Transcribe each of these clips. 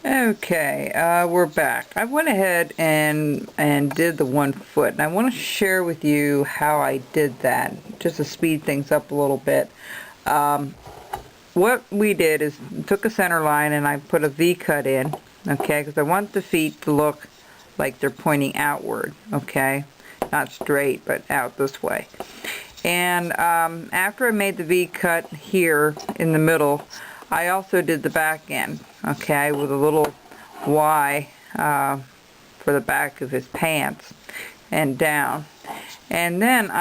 Okay, we're back. I went ahead and did the 1 foot, and I want to share with you how I did that, just to speed things up a little bit. What we did is took a center line and I put a V cut in, okay, because I want the feet to look like they're pointing outward, okay, not straight but out this way. And after I made the V cut here in the middle, I also did the back end, okay, with a little Y for the back of his pants and down. And then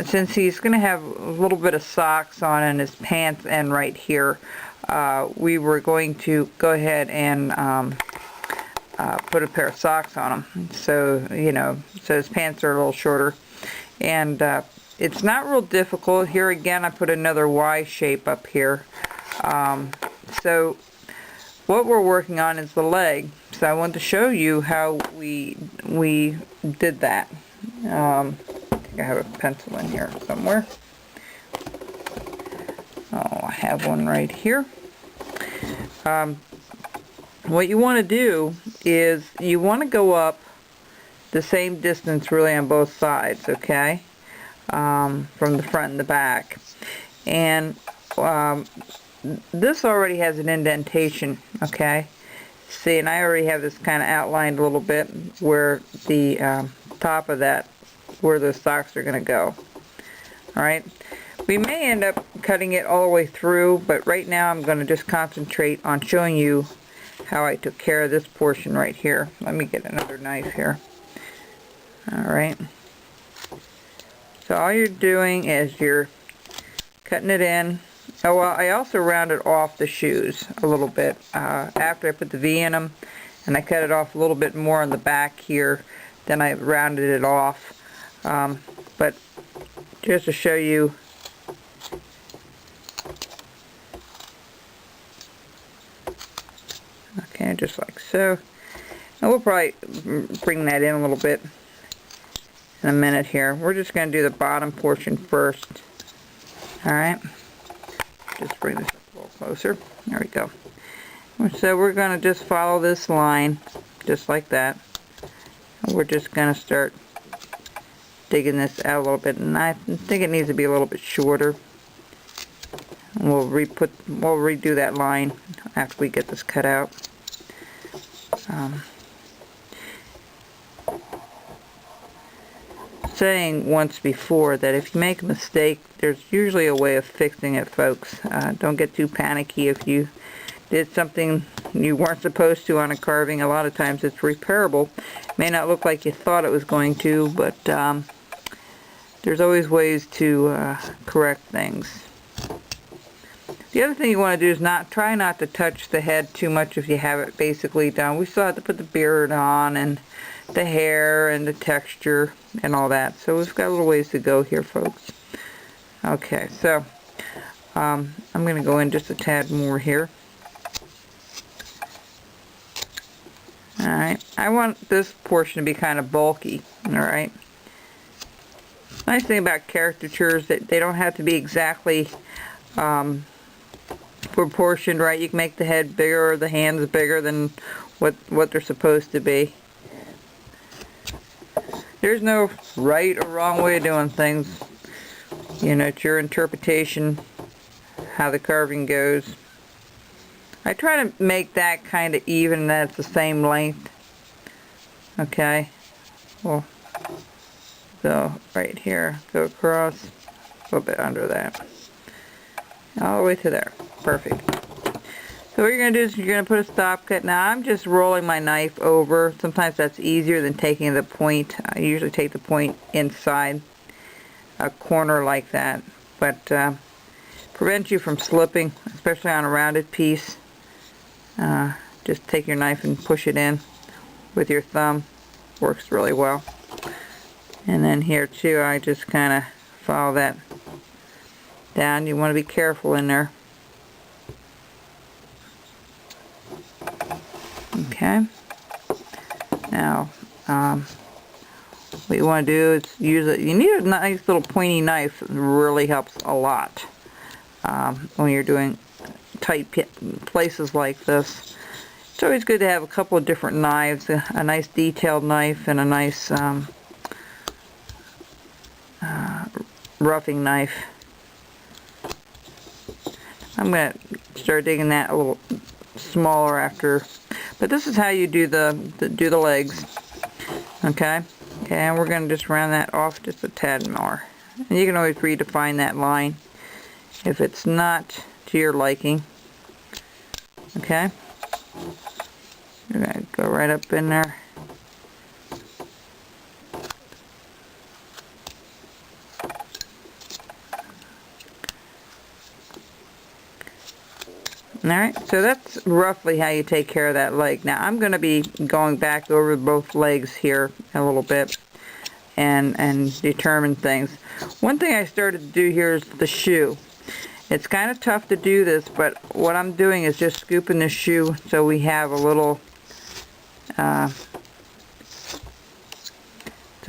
since he's going to have a little bit of socks on in his pants and right here, we were going to go ahead and put a pair of socks on him. So, so his pants are a little shorter. And it's not real difficult. Here again, I put another Y shape up here. So what we're working on is the leg. So I want to show you how we did that. I think I have a pencil in here somewhere. Oh, I have one right here. What you want to do is you want to go up the same distance really on both sides, okay? From the front and the back. And this already has an indentation, okay? See, and I already have this kind of outlined a little bit where the top of that, where the socks are going to go. Alright? We may end up cutting it all the way through, but right now I'm going to just concentrate on showing you how I took care of this portion right here. Let me get another knife here. Alright. So all you're doing is you're cutting it in. Oh, well, I also rounded off the shoes a little bit after I put the V in them, and I cut it off a little bit more on the back here. Then I rounded it off. But just to show you, okay, just like so. And we'll probably bring that in a little bit in a minute here. We're just going to do the bottom portion first. Alright. Just bring this up a little closer. There we go. So we're going to just follow this line, just like that. And we're just going to start digging this out a little bit. And I think it needs to be a little bit shorter. And we'll redo that line after we get this cut out. Saying once before that if you make a mistake, there's usually a way of fixing it, folks. Don't get too panicky if you did something you weren't supposed to on a carving. A lot of times it's repairable. May not look like you thought it was going to, but there's always ways to correct things. The other thing you want to do is try not to touch the head too much if you have it basically done. We still have to put the beard on and the hair and the texture and all that. So we've got a little ways to go here, folks. Okay, so I'm going to go in just a tad more here. Alright, I want this portion to be kind of bulky, alright? Nice thing about caricatures that they don't have to be exactly proportioned, right? You can make the head bigger or the hands bigger than what they're supposed to be. There's no right or wrong way of doing things. It's your interpretation how the carving goes. I try to make that kind of even, that it's the same length. Okay. Well, go right here, go across, a little bit under that. All the way to there. Perfect. So what you're going to do is you're going to put a stop cut. Now I'm just rolling my knife over. Sometimes that's easier than taking the point. I usually take the point inside a corner like that. But prevents you from slipping, especially on a rounded piece. Just take your knife and push it in with your thumb. Works really well. And then here too, I just kind of follow that down. You want to be careful in there. Okay. Now, what you want to do is use it. You need a nice little pointy knife. It really helps a lot when you're doing tight places like this. It's always good to have a couple of different knives, a nice detailed knife and a nice roughing knife. I'm going to start digging that a little smaller after, but this is how you do the legs. Okay, and we're going to just round that off just a tad more. And you can always redefine that line if it's not to your liking. Okay, we're going to go right up in there. Alright, so that's roughly how you take care of that leg. Now I'm going to be going back over both legs here a little bit and determine things. One thing I started to do here is the shoe. It's kind of tough to do this, but what I'm doing is just scooping the shoe so we have a little, so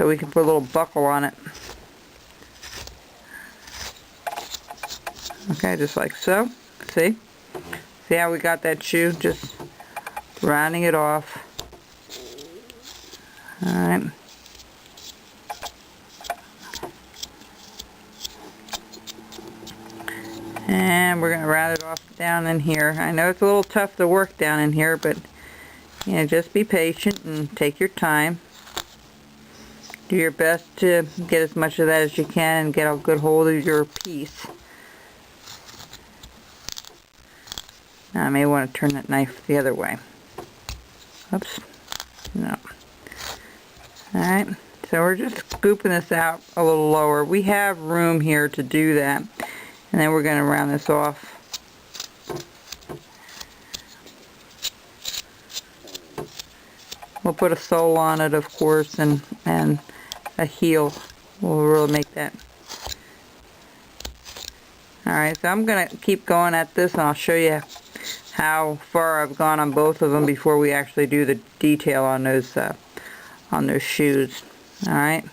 we can put a little buckle on it. Okay, just like so. See? See how we got that shoe? Just rounding it off. Alright. And we're going to round it off down in here. I know it's a little tough to work down in here, but you know, just be patient and take your time. Do your best to get as much of that as you can and get a good hold of your piece. Now I may want to turn that knife the other way. Oops. No. Alright, so we're just scooping this out a little lower. We have room here to do that. And then we're going to round this off. We'll put a sole on it, of course, and a heel will really make that. Alright, so I'm going to keep going at this, and I'll show you how far I've gone on both of them before we actually do the detail on those shoes. Alright.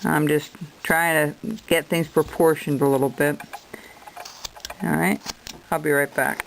I'm just trying to get things proportioned a little bit. Alright, I'll be right back.